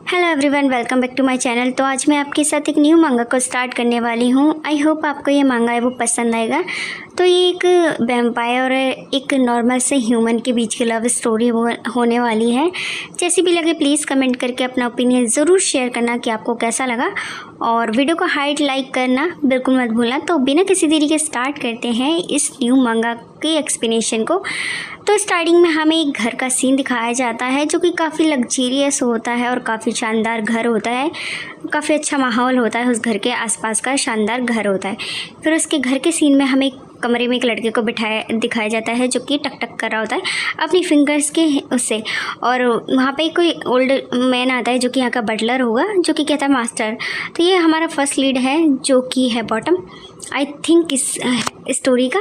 Hello everyone, welcome back to my channel. तो आज मैं आपके साथ एक न्यू मांगा को स्टार्ट करने वाली हूँ। आई होप आपको ये मांगा है वो पसंद आएगा। तो ये एक वैम्पायर और एक नॉर्मल से ह्यूमन के बीच की लव स्टोरी होने वाली है। जैसी भी लगे प्लीज़ कमेंट करके अपना ओपिनियन ज़रूर शेयर करना कि आपको कैसा लगा, और वीडियो को हाइट लाइक करना बिल्कुल मत भूलना। तो बिना किसी देरी के स्टार्ट करते हैं इस न्यू मांगा के एक्सप्लेनेशन को। तो स्टार्टिंग में हमें एक घर का सीन दिखाया जाता है जो कि काफ़ी लग्जरियस होता है और काफ़ी शानदार घर होता है। काफ़ी अच्छा माहौल होता है, उस घर के आसपास का शानदार घर होता है। फिर उसके घर के सीन में हमें कमरे में एक लड़के को दिखाया जाता है जो कि टक टक कर रहा होता है अपनी फिंगर्स के उससे। और वहाँ पे कोई ओल्ड मैन आता है जो कि यहाँ का बटलर होगा, जो कि कहता है मास्टर। तो ये हमारा फर्स्ट लीड है जो कि है बॉटम आई थिंक इस स्टोरी का।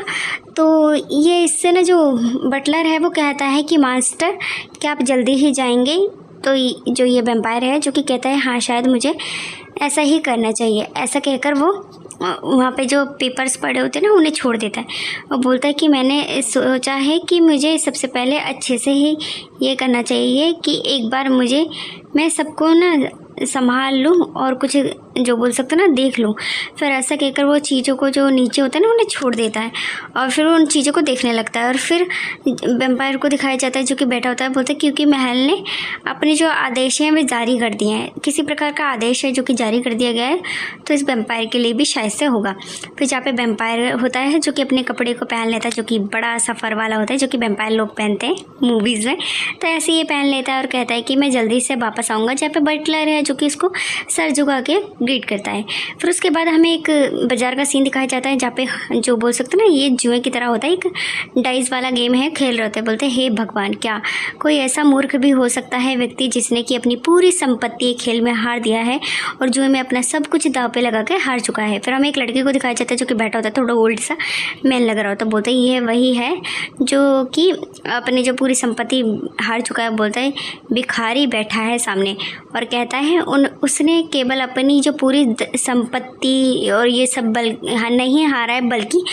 तो ये इससे ना जो बटलर है वो कहता है कि मास्टर क्या आप जल्दी ही जाएंगे। तो जो ये वैम्पायर है जो कि कहता है हाँ शायद मुझे ऐसा ही करना चाहिए। ऐसा कहकर वो वहाँ पे जो पेपर्स पड़े होते हैं ना उन्हें छोड़ देता है और बोलता है कि मैंने सोचा है कि मुझे सबसे पहले अच्छे से ही ये करना चाहिए कि एक बार मैं सबको ना संभाल लूँ और कुछ जो बोल सकते ना देख लूँ। फिर ऐसा कहकर वो चीज़ों को जो नीचे होता है ना उन्हें छोड़ देता है और फिर उन चीज़ों को देखने लगता है। और फिर वैम्पायर को दिखाया जाता है जो कि बैठा होता है, बोलता है क्योंकि महल ने अपने जो आदेश हैं वे जारी कर दिए हैं। किसी प्रकार का आदेश है जो कि जारी कर दिया गया है, तो इस वैम्पायर के लिए भी शायद से होगा। फिर जहाँ पे वैम्पायर होता है जो कि अपने कपड़े को पहन लेता है जो कि बड़ा सा फर वाला होता है जो कि वैम्पायर लोग पहनते हैं मूवीज़ में। तो ऐसे ये पहन लेता है और कहता है कि मैं जल्दी से वापस आऊँगा। जहाँ पे बटलर है जो कि इसको सर झुका के ग्रीट करता है। फिर उसके बाद हमें एक बाजार का सीन दिखाया जाता है जहाँ पे जो बोल सकते हैं ना ये जुए की तरह होता है, एक डाइस वाला गेम है, खेल रहे होते हैं। बोलते हैं हे भगवान, क्या कोई ऐसा मूर्ख भी हो सकता है व्यक्ति जिसने कि अपनी पूरी संपत्ति खेल में हार दिया है और जुए में अपना सब कुछ दाव पे लगा के हार चुका है। फिर हमें एक लड़के को दिखाया जाता है जो कि बैठा होता है, थोड़ा ओल्ड सा मैन लग रहा होता है। बोलते हैं ये वही है जो कि अपनी जो पूरी संपत्ति हार चुका है। बोलता है भिखारी बैठा है सामने और कहता है उसने केवल अपनी जो पूरी संपत्ति और ये सब नहीं हारा है, बल्कि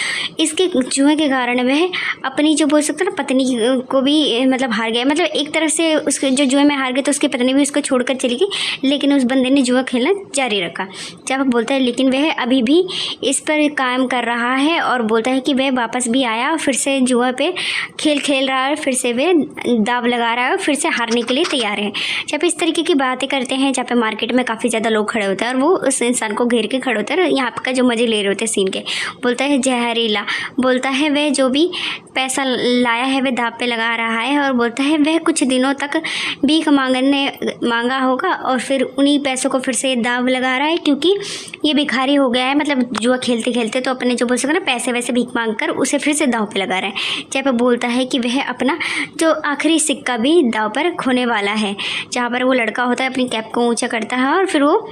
इसके जुए के कारण वह अपनी जो बोल सकते हैं ना पत्नी को भी मतलब हार गया। मतलब एक तरह से उसके जो जुए में हार गए तो उसकी पत्नी भी उसको छोड़कर चली गई, लेकिन उस बंदे ने जुआ खेलना जारी रखा। जब बोलता है लेकिन वह अभी भी इस पर कायम कर रहा है और बोलता है कि वह वापस भी आया और फिर से जुआ पे खेल रहा है, फिर से वह दाव लगा रहा है और फिर से हारने के लिए तैयार है। जब इस तरीके की बातें करते हैं जहाँ पे मार्केट में काफ़ी ज़्यादा लोग खड़े होते हैं और वो उस इंसान को घेर के खड़े होते हैं और यहाँ का जो मज़े ले रहे होते हैं सीन के। बोलता है जहरीला, बोलता है वह जो भी पैसा लाया है वह दाव पे लगा रहा है और बोलता है वह कुछ दिनों तक भीख मांगा होगा और फिर उन्हीं पैसों को फिर से दाव लगा रहा है, क्योंकि ये भिखारी हो गया है। मतलब जुआ खेलते खेलते तो अपने जो बोल सकते ना पैसे वैसे भीख मांग कर उसे फिर से दाव पे लगा रहा है। जहाँ पर बोलता है कि वह अपना जो आखिरी सिक्का भी दाव पर खोने वाला है। जहाँ पर वो लड़का होता है अपनी कैप को ऊँचा करता है और फिर वो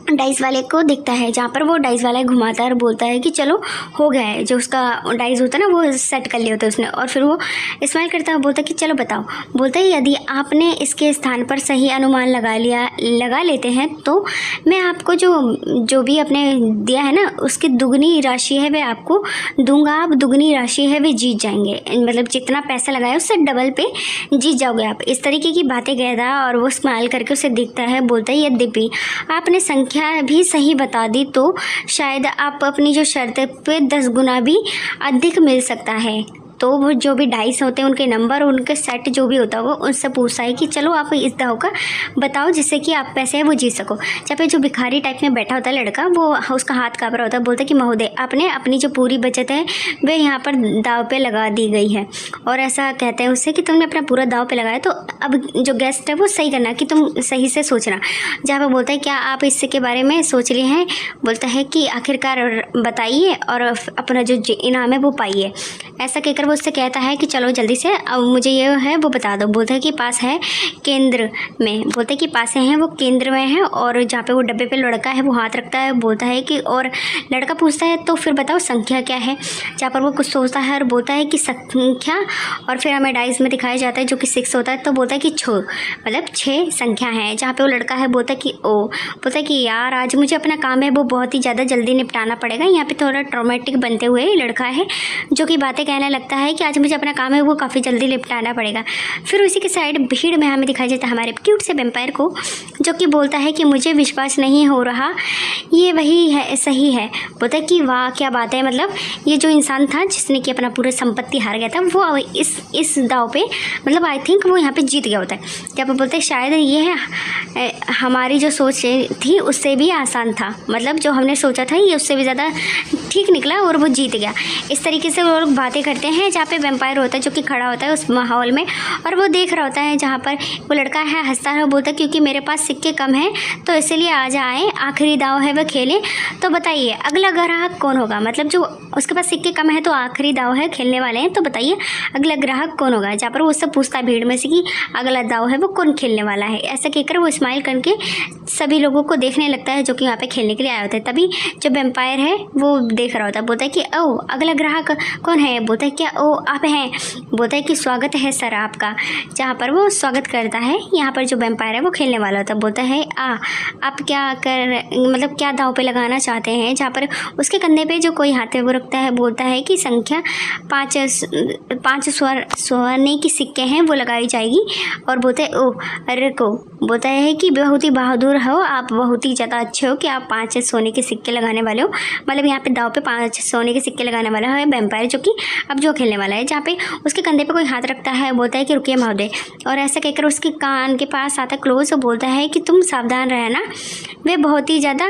डाइस वाले को दिखता है, जहाँ पर वो डाइस वाला घुमाता है और बोलता है कि चलो हो गया है। जो उसका डाइस होता है ना वो सेट कर लिया होता है उसने, और फिर वो स्माइल करता है, बोलता है कि चलो बताओ। बोलता है यदि आपने इसके स्थान पर सही अनुमान लगा लेते हैं तो मैं आपको जो भी आपने दिया है ना उसकी दुगनी राशि है वह आपको दूंगा। आप दुगनी राशि है वे जीत जाएंगे, मतलब जितना पैसा लगाया उससे डबल पे जीत जाओगे आप। इस तरीके की बातें कहता है और वो स्माइल करके उसे दिखता है। बोलता है यद्यपि आपने संख्या भी सही बता दी तो शायद आप अपनी जो शर्त पे 10 गुना भी अधिक मिल सकता है। तो वो जो भी डाइस होते हैं उनके नंबर उनके सेट जो भी होता है वो उनसे पूछता है कि चलो आप इस दाव का बताओ जिससे कि आप पैसे है वो जीत सको। जब पे जो भिखारी टाइप में बैठा होता है लड़का, वो उसका हाथ काँप रहा होता है। बोलता है कि महोदय आपने अपनी जो पूरी बचत है वह यहाँ पर दाव पे लगा दी गई है। और ऐसा कहते हैं उससे कि तुमने अपना पूरा दाव पे लगाया, तो अब जो गेस्ट है वो सही करना कि तुम सही से सोचना। जहाँ पर बोलता है क्या आप इससे के बारे में सोच लिए हैं। बोलता है कि आखिरकार बताइए और अपना जो इनाम है वो पाइए। ऐसा कहकर वो उससे कहता है कि चलो जल्दी से अब मुझे ये है वो बता दो। बोलता है कि पास है केंद्र में। बोलते हैं कि पास हैं वो केंद्र में है, और जहाँ पे वो डब्बे पे लड़का है वो हाथ रखता है। बोलता है कि और लड़का पूछता है तो फिर बताओ संख्या क्या है। जहाँ पर वो कुछ सोचता है और बोलता है कि संख्या, और फिर हमें डाइस में दिखाया जाता है जो कि 6 होता है। तो बोलता है कि 6 मतलब 6 संख्या है। जहाँ पे वो लड़का है बोलता है कि बोलता है कि यार आज मुझे अपना काम है वो बहुत ही ज़्यादा जल्दी निपटाना पड़ेगा। यहाँ पे थोड़ा ट्रॉमेटिक बनते हुए लड़का है जो कि बातें कहने लगता है कि आज मुझे अपना काम है वो काफ़ी जल्दी निपटाना पड़ेगा। फिर उसी के साइड भीड़ में हमें दिखाई जाता है हमारे क्यूट से वैम्पायर को, जो कि बोलता है कि मुझे विश्वास नहीं हो रहा ये वही है, सही है। बोलता है कि वाह क्या बात है, मतलब ये जो इंसान था जिसने कि अपना पूरा संपत्ति हार गया था वो इस दाव पे मतलब आई थिंक वो यहाँ पे जीत गया होता है। क्या आप बोलते हैं शायद ये है हमारी जो सोच थी उससे भी आसान था, मतलब जो हमने सोचा था ये उससे भी ज़्यादा ठीक निकला और वो जीत गया। इस तरीके से वो लोग बातें करते हैं जहाँ पे वैम्पायर होता है जो कि खड़ा होता है उस माहौल में और वो देख रहा होता है जहाँ पर वो लड़का है हंसता है, बोलता है क्योंकि मेरे पास सिक्के कम हैं तो इसलिए आ जाए, आखिरी दाव है वह खेलें। तो बताइए अगला ग्राहक कौन होगा, मतलब जो उसके पास सिक्के कम है तो आखिरी दाव है खेलने वाले हैं, तो बताइए अगला ग्राहक कौन होगा। जहाँ पर वो उससे पूछता है भीड़ में से कि अगला दाव है वो कौन खेलने वाला है। ऐसा कहकर वो स्माइल करके सभी लोगों को देखने लगता है जो कि वहाँ पे खेलने के लिए आए होते हैं। तभी जो वैम्पायर है वो देख रहा होता है, बोलता है कि ओ अगला ग्राहक कौन है। बोलता है क्या ओ आप हैं। बोलता है कि स्वागत है सर आपका। जहाँ पर वो स्वागत करता है यहाँ पर जो वैम्पायर है वो खेलने वाला होता है। बोलता है आप क्या मतलब क्या दाव पे लगाना चाहते हैं। जहाँ पर उसके कंधे पे जो कोई हाथ है वो रखता है, बोलता है कि संख्या 5 स्वर्ण की सिक्के हैं वो लगाई जाएगी। और बोलते हैं ओ अरे को बोलता है कि बहुत ही बहादुर हो आप, बहुत ही ज़्यादा अच्छे हो कि आप 5 सोने के सिक्के लगाने वाले हो। मतलब यहाँ पे दाव पे 5 सोने के सिक्के लगाने वाला है वैम्पायर जो कि अब जो खेलने वाला है। जहाँ पे उसके कंधे पे कोई हाथ रखता है, बोलता है कि रुकिए महोदय। और ऐसा कहकर उसके कान के पास आता क्लोज और बोलता है कि तुम सावधान रहना, वे बहुत ही ज़्यादा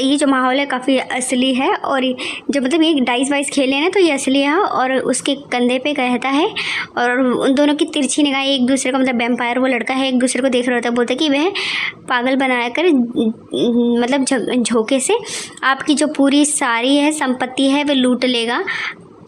ये जो माहौल है काफ़ी असली है और जो मतलब ये डाइस वाइस खेले हैं ना तो ये असली है। और उसके कंधे पे कहता है और उन दोनों की तिरछी निगाह एक दूसरे को, मतलब वैम्पायर वो लड़का है एक दूसरे को देख रहा होता है। बोलता है कि वह पागल बनाकर मतलब झोंके से आपकी जो पूरी सारी है संपत्ति है वह लूट लेगा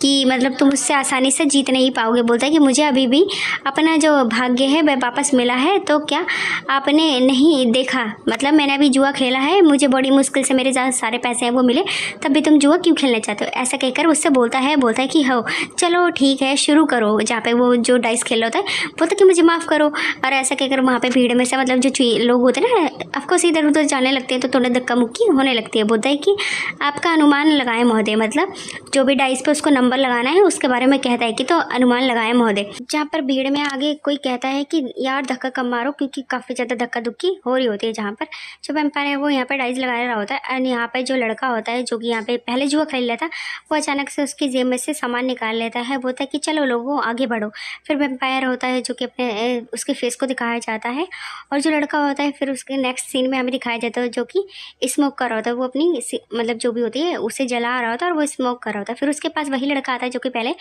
कि मतलब तुम उससे आसानी से जीत नहीं पाओगे। बोलता है कि मुझे अभी भी अपना जो भाग्य है वह वापस मिला है, तो क्या आपने नहीं देखा, मतलब मैंने अभी जुआ खेला है, मुझे बड़ी मुश्किल से मेरे जहाँ सारे पैसे हैं वो मिले, तब भी तुम जुआ क्यों खेलना चाहते हो। ऐसा कहकर उससे बोलता है कि हो चलो ठीक है शुरू करो। जहाँ पे वो जो डाइस खेल रहा होता है बोलता है कि मुझे माफ़ करो। और ऐसा कहकर वहाँ पर भीड़ में से मतलब जो लोग होते हैं ना ऑफकोर्स इधर उधर जाने लगते हैं तो थोड़ा धक्का मुक्की होने लगती है। बोलता है कि आपका अनुमान लगाएं महोदय, मतलब जो भी डाइस पे उसको नंबर लगाना है उसके बारे में कहता है कि तो अनुमान लगाए महोदय। जहाँ पर भीड़ में आगे कोई कहता है कि यार धक्का कम मारो क्योंकि काफ़ी ज़्यादा धक्का धुक्की हो रही होती है। जहाँ पर जो वैम्पायर है वो यहाँ पे डाइस लगा रहा होता है और यहाँ पे जो लड़का होता है जो कि यहाँ पे पहले जुआ खेल लेता वो अचानक से उसकी जेब में से सामान निकाल लेता है। बोलता है कि चलो लोगों आगे बढ़ो। फिर वैम्पायर होता है जो कि अपने उसके फेस को दिखाया जाता है और जो लड़का होता है फिर उसके नेक्स्ट सीन में हमें दिखाया जाता है जो कि स्मोक कर रहा होता है। वो अपनी मतलब जो भी होती है उसे जला रहा होता है और वो स्मोक कर रहा होता है। फिर उसके पास वही लड़का आता है जो कि पहले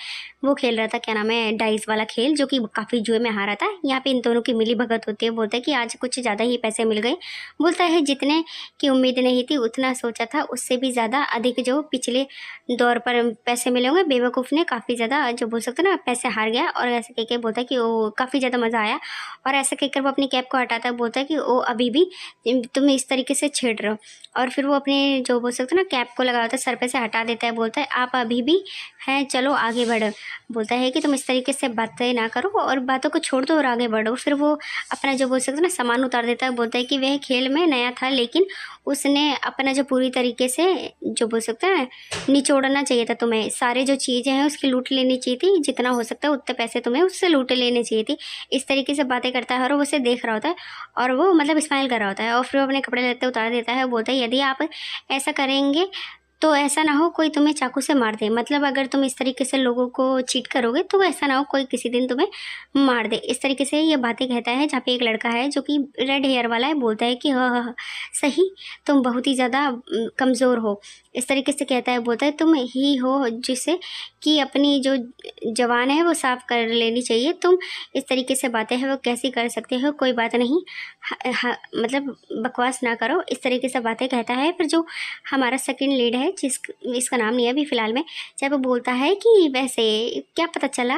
वो खेल रहा था, क्या नाम है, डाइस वाला खेल, जो कि काफ़ी जुए में हारा था। यहाँ पे इन दोनों की मिली भगत होती है। बोलता है कि आज कुछ ज़्यादा ही पैसे मिल गए। बोलता है जितने की उम्मीद नहीं थी उतना सोचा था उससे भी ज़्यादा अधिक जो पिछले दौर पर पैसे मिले होंगे। बेवकूफ़ ने काफ़ी ज़्यादा जो बोल सकते ना पैसे हार गया। और ऐसे कह के बोलता है कि वो काफ़ी ज़्यादा मज़ा आया। और ऐसा कहकर वो अपनी कैप को हटाता है। बोलता है कि वो अभी भी तुम इस तरीके से छेड़ रहे हो। और फिर वो अपने जो बोल सकते ना कैप को लगा होता है सर पे से हटा देता है। बोलता है आप अभी भी हैं, चलो आगे बढ़ो। बोलता है कि तुम इस तरीके से बातें ना करो और बातों को छोड़ दो और आगे बढ़ो। फिर वो अपना जो बोल सकते ना सामान उतार देता है। बोलता है कि वह खेल में नया था लेकिन उसने अपना जो पूरी तरीके से जो बोल सकते हैं निचोड़ना चाहिए था, तुम्हें सारे जो चीज़ें हैं उसकी लूट लेनी चाहिए थी, जितना हो सकता है उतने पैसे तुम्हें उससे लूट लेने चाहिए थी। इस तरीके से बातें करता है और वो उसे देख रहा होता है और वो मतलब स्माइल कर रहा होता है। और फिर वो अपने कपड़े लेते उतार देता है। बोलता है यदि आप ऐसा करेंगे तो ऐसा ना हो कोई तुम्हें चाकू से मार दे, मतलब अगर तुम इस तरीके से लोगों को चीट करोगे तो ऐसा ना हो कोई किसी दिन तुम्हें मार दे। इस तरीके से ये बातें कहता है। जहाँ पे एक लड़का है जो कि रेड हेयर वाला है, बोलता है कि हाँ सही, तुम बहुत ही ज़्यादा कमज़ोर हो। इस तरीके से कहता है। बोलता है तुम ही हो जिससे कि अपनी जो जवान है वो साफ़ कर लेनी चाहिए, तुम इस तरीके से बातें हैं वो कैसी कर सकते हो, कोई बात नहीं, मतलब बकवास ना करो। इस तरीके से बातें कहता है। फिर जो हमारा सेकंड लीड है इसका नाम नहीं है अभी फ़िलहाल में, जब वो बोलता है कि वैसे क्या पता चला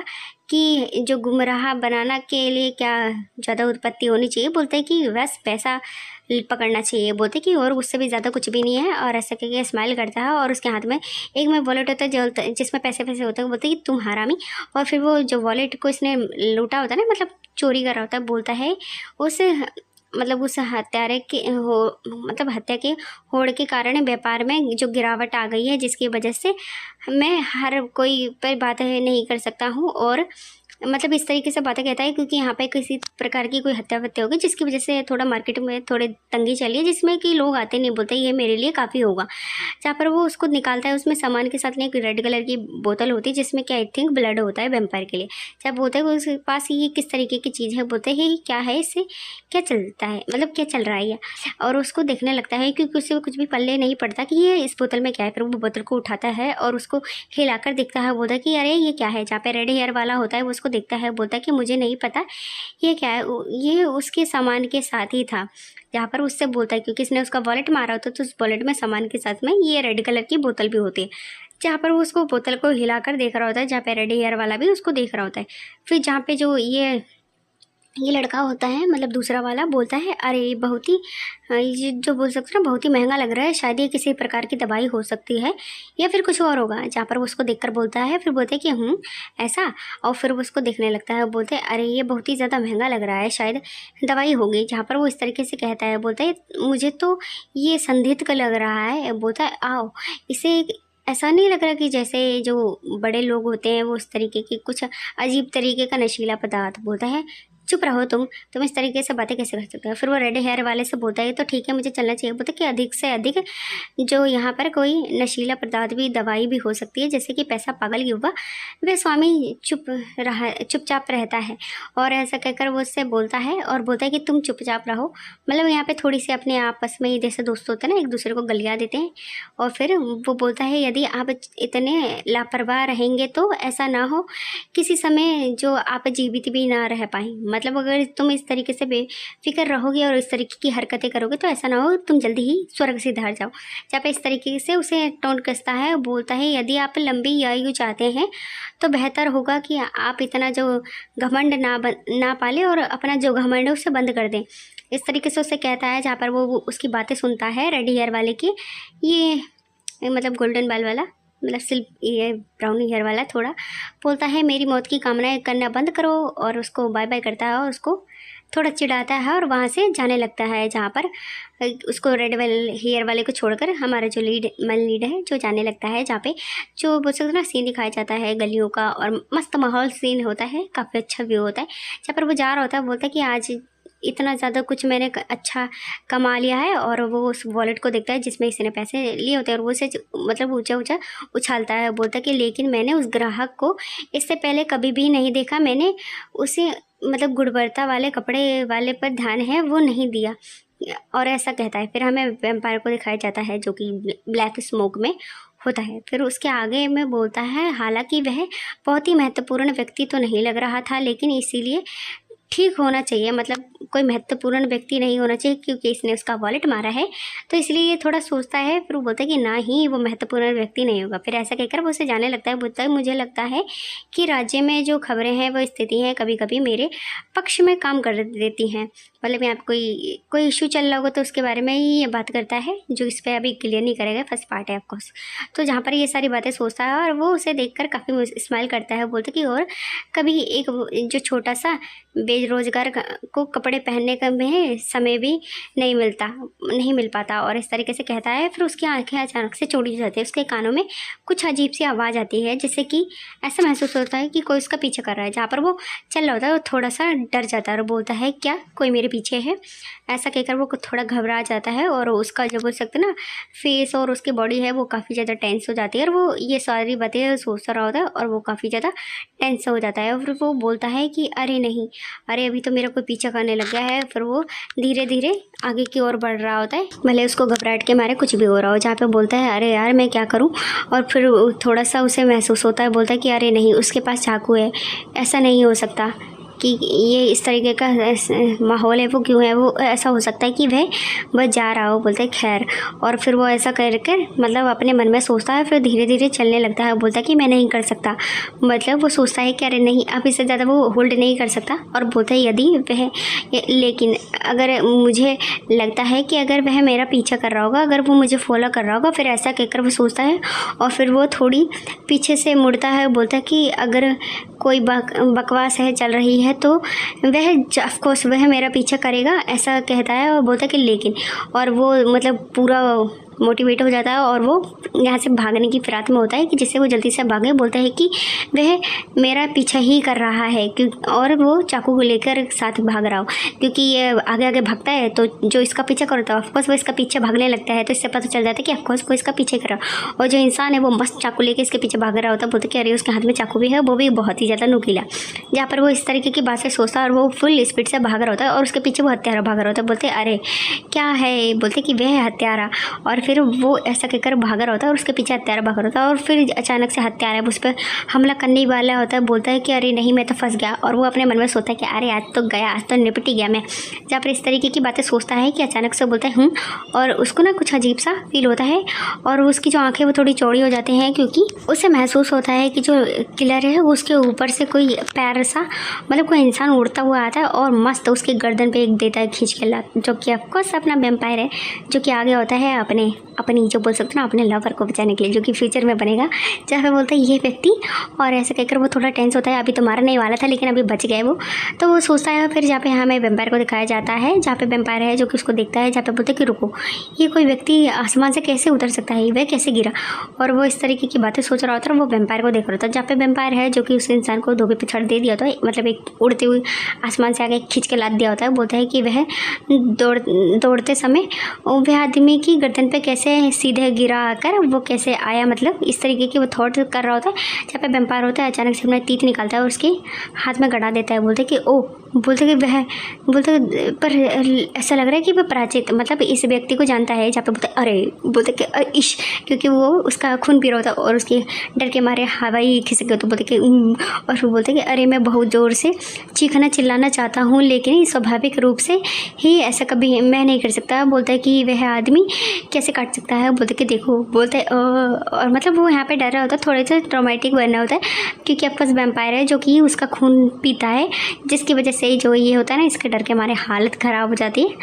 कि जो गुमराह बनाना के लिए क्या ज़्यादा उत्पत्ति होनी चाहिए। बोलते हैं कि बस पैसा पकड़ना चाहिए। बोलते कि और उससे भी ज़्यादा कुछ भी नहीं है। और ऐसा करके स्माइल करता है और उसके हाथ में एक में वॉलेट होता है जिसमें पैसे होते हैं। बोलते कि तुम हरामी। और फिर वो जो वॉलेट को इसने लूटा होता है ना, मतलब चोरी कर रहा होता है, बोलता है उस मतलब उस हत्यारे के मतलब हत्या के होड़ के कारण व्यापार में जो गिरावट आ गई है जिसकी वजह से मैं हर कोई पर बात नहीं कर सकता हूँ और मतलब इस तरीके से बातें कहता है क्योंकि यहाँ पे किसी प्रकार की कोई हत्या वत्या होगी जिसकी वजह से थोड़ा मार्केट में थोड़े तंगी चली है, जिसमें कि लोग आते नहीं, बोलते ये मेरे लिए काफ़ी होगा। जहाँ पर वो उसको निकालता है, उसमें सामान के साथ में एक रेड कलर की बोतल होती है जिसमें कि आई थिंक ब्लड होता है वेम्पायर के लिए। जब बोलते हैं उसके पास ये किस तरीके की चीज़ है, बोलते हैं क्या है, इससे क्या चलता है, मतलब क्या चल रहा है ये। और उसको देखने लगता है क्योंकि उससे कुछ भी पल्ले नहीं पड़ता कि ये इस बोतल में क्या है। फिर वो बोतल को उठाता है और उसको हिलाकर देखता है, बोलता है कि अरे ये क्या है। जहाँ पे रेड हेयर वाला होता है वो उसको देखता है, बोलता है कि मुझे नहीं पता ये क्या है। ये उसके सामान के साथ ही था। जहाँ पर उससे बोलता है क्योंकि इसने उसका वॉलेट मारा होता है तो उस वॉलेट में सामान के साथ में ये रेड कलर की बोतल भी होती है। जहाँ पर वो उसको बोतल को हिलाकर देख रहा होता है, जहाँ पे रेड हेयर वाला भी उसको देख रहा होता है। फिर जहाँ पे जो ये लड़का होता है, मतलब दूसरा वाला, बोलता है अरे बहुत ही ये जो बोल सकते हो ना, बहुत ही महंगा लग रहा है, शायद ये किसी प्रकार की दवाई हो सकती है या फिर कुछ और होगा। जहाँ पर वो उसको देखकर बोलता है, फिर बोलते हैं कि ऐसा। और फिर वो उसको देखने लगता है, बोलते हैं अरे ये बहुत ही ज़्यादा महंगा लग रहा है, शायद दवाई होगी। जहाँ पर वो इस तरीके से कहता है, बोलता है मुझे तो ये संदिग्ध का लग रहा है। बोलता है आओ, इसे ऐसा नहीं लग रहा कि जैसे जो बड़े लोग होते हैं वो उस तरीके की कुछ अजीब तरीके का नशीला पदार्थ। बोलता है चुप रहो तुम इस तरीके से बातें कैसे कर सकते हो। फिर वो रेड हेयर वाले से बोलता है तो ठीक है मुझे चलना चाहिए। बोलता है कि अधिक से अधिक जो यहाँ पर कोई नशीला पदार्थ भी, दवाई भी हो सकती है, जैसे कि पैसा पागल युवा वह स्वामी चुपचाप रहता है। और ऐसा कहकर वो उससे बोलता है और बोलता है कि तुम चुपचाप रहो। मतलब यहाँ पे थोड़ी सी अपने आपस में जैसे दोस्त होते हैं ना, एक दूसरे को गलिया देते हैं। और फिर वो बोलता है यदि आप इतने लापरवाह रहेंगे तो ऐसा ना हो किसी समय जो आप जीवित भी ना रह पाएँ। मतलब अगर तुम इस तरीके से बेफिक्र रहोगे और इस तरीके की हरकतें करोगे तो ऐसा ना हो तुम जल्दी ही स्वर्ग से धार जाओ। जहाँ पे इस तरीके से उसे टोन कसता है, बोलता है यदि आप लंबी आयु चाहते हैं तो बेहतर होगा कि आप इतना जो घमंड ना पाले और अपना जो घमंड है उसे बंद कर दें। इस तरीके से उसे कहता है। जहाँ पर वो उसकी बातें सुनता है रेड हेयर वाले की, ये मतलब गोल्डन बाल वाला, मतलब सिल्क ये ब्राउन हेयर वाला, थोड़ा बोलता है मेरी मौत की कामनाएं करना बंद करो। और उसको बाय बाय करता है और उसको थोड़ा चिढ़ाता है और वहाँ से जाने लगता है। जहाँ पर उसको रेड हेयर वाले को छोड़कर हमारा जो मेन लीड है जो जाने लगता है। जहाँ पे जो बोल सकते ना सीन दिखाया जाता है गलियों का, और मस्त माहौल सीन होता है, काफ़ी अच्छा व्यू होता है। जहाँ पर वो जा रहा होता है, बोलता है कि आज इतना ज़्यादा कुछ मैंने अच्छा कमा लिया है। और वो उस वॉलेट को देखता है जिसमें इसने पैसे लिए होते हैं और वो उसे मतलब ऊंचा ऊंचा उछालता है। बोलता है कि लेकिन मैंने उस ग्राहक को इससे पहले कभी भी नहीं देखा, मैंने उसे मतलब गुणवत्ता वाले कपड़े वाले पर ध्यान है वो नहीं दिया। और ऐसा कहता है। फिर हमें वेम्पायर को दिखाया जाता है जो कि ब्लैक स्मोक में होता है। फिर उसके आगे में बोलता है हालांकि वह बहुत ही महत्वपूर्ण व्यक्ति तो नहीं लग रहा था, लेकिन इसीलिए ठीक होना चाहिए, मतलब कोई महत्वपूर्ण व्यक्ति नहीं होना चाहिए क्योंकि इसने उसका वॉलेट मारा है, तो इसलिए ये थोड़ा सोचता है। फिर वो बोलता है कि ना ही वो महत्वपूर्ण व्यक्ति नहीं होगा। फिर ऐसा कहकर वो उसे जाने लगता है। बोलता है मुझे लगता है कि राज्य में जो खबरें हैं वो स्थिति हैं कभी कभी मेरे पक्ष में काम कर देती हैं। मतलब यहाँ पे कोई इशू चल रहा होगा तो उसके बारे में ही ये बात करता है, जो इस पर अभी क्लियर नहीं करेगा, फर्स्ट पार्ट है ऑफकोर्स। तो जहाँ पर ये सारी बातें सोचता है और वो उसे देखकर काफ़ी स्माइल करता है। बोलता कि और कभी एक जो छोटा सा बेरोजगार को कपड़े पहनने का में समय भी नहीं मिल पाता। और इस तरीके से कहता है। फिर उसकी आंखें अचानक से चौड़ी जाती है, उसके कानों में कुछ अजीब सी आवाज़ आती है, जिससे कि ऐसा महसूस होता है कि कोई उसका पीछे कर रहा है। जहाँ पर वो चल रहा होता है वो थोड़ा सा डर जाता है और बोलता है क्या कोई मेरे पीछे है। ऐसा कहकर वो थोड़ा घबरा जाता है और उसका जो बोल सकते ना फेस और उसकी बॉडी है वो काफ़ी ज़्यादा टेंस हो जाती है। और वो ये सारी बातें सोचता रहा होता है और वो काफ़ी ज़्यादा टेंस हो जाता है। और फिर वो बोलता है कि अरे नहीं, अरे अभी तो मेरा कोई पीछा करने लग गया है। फिर वो धीरे धीरे आगे की ओर बढ़ रहा होता है, भले उसको घबराहट के मारे कुछ भी हो रहा हो। जहाँ पे बोलता है अरे यार मैं क्या करूँ। और फिर थोड़ा सा उसे महसूस होता है, बोलता है कि अरे नहीं उसके पास चाकू है, ऐसा नहीं हो सकता कि ये इस तरीके का माहौल है वो क्यों है, वो ऐसा हो सकता है कि वह बस जा रहा हो। बोलते खैर। और फिर वो ऐसा करके मतलब अपने मन में सोचता है, फिर धीरे धीरे चलने लगता है। बोलता है कि मैं नहीं कर सकता, मतलब वो सोचता है कि अरे नहीं अब इससे ज़्यादा वो होल्ड नहीं कर सकता। और बोलता है यदि वह लेकिन अगर मुझे लगता है कि अगर वह मेरा पीछा कर रहा होगा, अगर वो मुझे फॉलो कर रहा होगा। फिर ऐसा कहकर वो सोचता है और फिर वो थोड़ी पीछे से मुड़ता है। बोलता है कि अगर कोई बकवास है चल रही है तो वह ऑफकोर्स वह मेरा पीछा करेगा, ऐसा कहता है। और बोलता है कि लेकिन, और वो मतलब पूरा मोटिवेट हो जाता है और वो यहाँ से भागने की फिराक में होता है कि जिससे वो जल्दी से भागे। बोलता है कि वह मेरा पीछा ही कर रहा है और वो चाकू को लेकर साथ भाग रहा हो, क्योंकि ये आगे आगे भागता है तो जो इसका पीछा करता है ऑफकोर्स वो इसका पीछे भागने लगता है। तो इससे पता चल जाता है कि ऑफकोर्स वो इसका पीछे कर रहा है, और जो इंसान है वो मस्त चाकू लेके इसके पीछे भाग रहा होता है। बोलते कि अरे उसके हाथ में चाकू भी है, वो भी बहुत ही ज़्यादा नुकीला। जहाँ पर वो इस तरीके की बात से सोचता है और वो फुल स्पीड से भाग रहा होता है और उसके पीछे वो हत्यारा भाग रहा होता है। बोलते अरे क्या है, बोलते कि वह है हत्यारा, और फिर वो ऐसा कहकर भाग रहा होता है और उसके पीछे हत्यारा भाग रहा होता है और फिर अचानक से हत्यारा उस पर हमला करने वाला होता है। बोलता है कि अरे नहीं मैं तो फंस गया, और वो अपने मन में सोचता है कि अरे आज तो गया, आज तो निपट ही गया मैं। जहाँ पर इस तरीके की बातें सोचता है कि अचानक से बोलता है हूँ, और उसको ना कुछ अजीब सा फील होता है और उसकी जो आंखें वो थोड़ी चौड़ी हो जाती हैं, क्योंकि उसे महसूस होता है कि जो किलर है उसके ऊपर से कोई पैर सा मतलब कोई इंसान उड़ता हुआ आता है और मस्त उसके गर्दन पे एक देता है खींच के लात, जो कि ऑफकोर्स अपना वेम्पायर है, जो कि आगे होता है अपनी जो बोल सकते ना अपने लवर को बचाने के लिए, जो कि फ्यूचर में बनेगा। जहाँ पे बोलता है ये व्यक्ति, और ऐसे कहकर वो थोड़ा टेंस होता है, अभी तो मारने ही वाला था लेकिन अभी बच गए वो। तो वो सोचता है, फिर जहाँ पे हमें वेम्पायर को दिखाया जाता है, जहाँ पे वेम्पायर है जो कि उसको देखता है, जहाँ पे बोलते कि रुको ये कोई व्यक्ति आसमान से कैसे उतर सकता है, वह कैसे गिरा, और वो इस तरीके की बातें सोच रहा होता है। वो वेम्पायर को देख रहा होता है, जहाँ पे वेम्पायर है जो कि उस इंसान को धोखे पे छड़ दे दिया होता है, मतलब एक उड़ते हुए आसमान से आगे खींच के लाद दिया होता है। बोलता है कि वह दौड़ते समय वह आदमी की गर्दन पे कैसे सीधे गिरा आकर वो कैसे आया, मतलब इस तरीके की वो थॉट कर रहा होता है। जहाँ पे वेम्पायर होता है अचानक से अपना तीत निकालता है और उसके हाथ में गड़ा देता है। बोलते कि ओ, बोलते कि वह बोलते पर ऐसा लग रहा है कि वह पराजित मतलब इस व्यक्ति को जानता है। जहाँ पे बोलते अरे, बोलते कि इश, क्योंकि वो उसका खून पी रहा होता है और उसके डर के मारे हवाई खिसक गए। तो बोलते कि और वो बोलते कि अरे मैं बहुत ज़ोर से चीखना चिल्लाना चाहता हूँ लेकिन स्वाभाविक रूप से ही ऐसा कभी मैं नहीं कर सकता। बोलता है कि वह आदमी कैसे काट सकता है। बोलते कि देखो, बोलते और मतलब वो यहाँ पे डर रहा होता है, थोड़े से ट्रॉमेटिक बनना होता है, क्योंकि आपका वेम्पायर है जो कि उसका खून पीता है, जिसकी वजह से जो ये होता है ना, इसके डर के मारे हालत ख़राब हो जाती है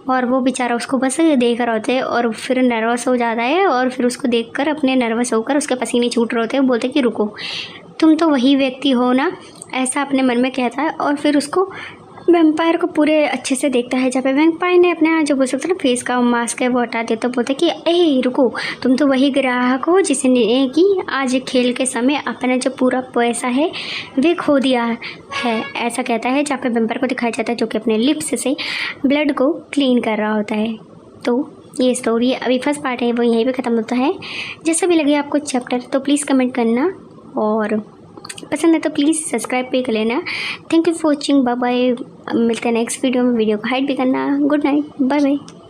और वो बेचारा उसको बस देख रहा होता है और फिर नर्वस हो जाता है और फिर उसको देखकर अपने नर्वस होकर उसके पसीने छूट रहे होते हैं। बोलते कि रुको, तुम तो वही व्यक्ति हो ना, ऐसा अपने मन में कहता है और फिर उसको वेम्पायर को पूरे अच्छे से देखता है। जब वेम्पायर ने अपना जो बोल सकते ना फेस का मास्क है वो हटा दिया, तो बोलते कि ए रुको, तुम तो वही ग्राहक हो जिसने कि आज खेल के समय अपना जो पूरा पैसा है वे खो दिया है, ऐसा कहता है। जहाँ पे वेम्पायर को दिखाया जाता है जो कि अपने लिप्स से ब्लड को क्लीन कर रहा होता है। तो ये स्टोरी अभी फर्स्ट पार्ट है वो यहीं पे ख़त्म होता है। जैसा भी लगे आपको चैप्टर तो प्लीज़ कमेंट करना, और पसंद है तो प्लीज़ सब्सक्राइब भी कर लेना। Thank you for watching, bye bye. मिलते हैं नेक्स्ट वीडियो में। वीडियो को हाइड भी करना। Good night, bye bye.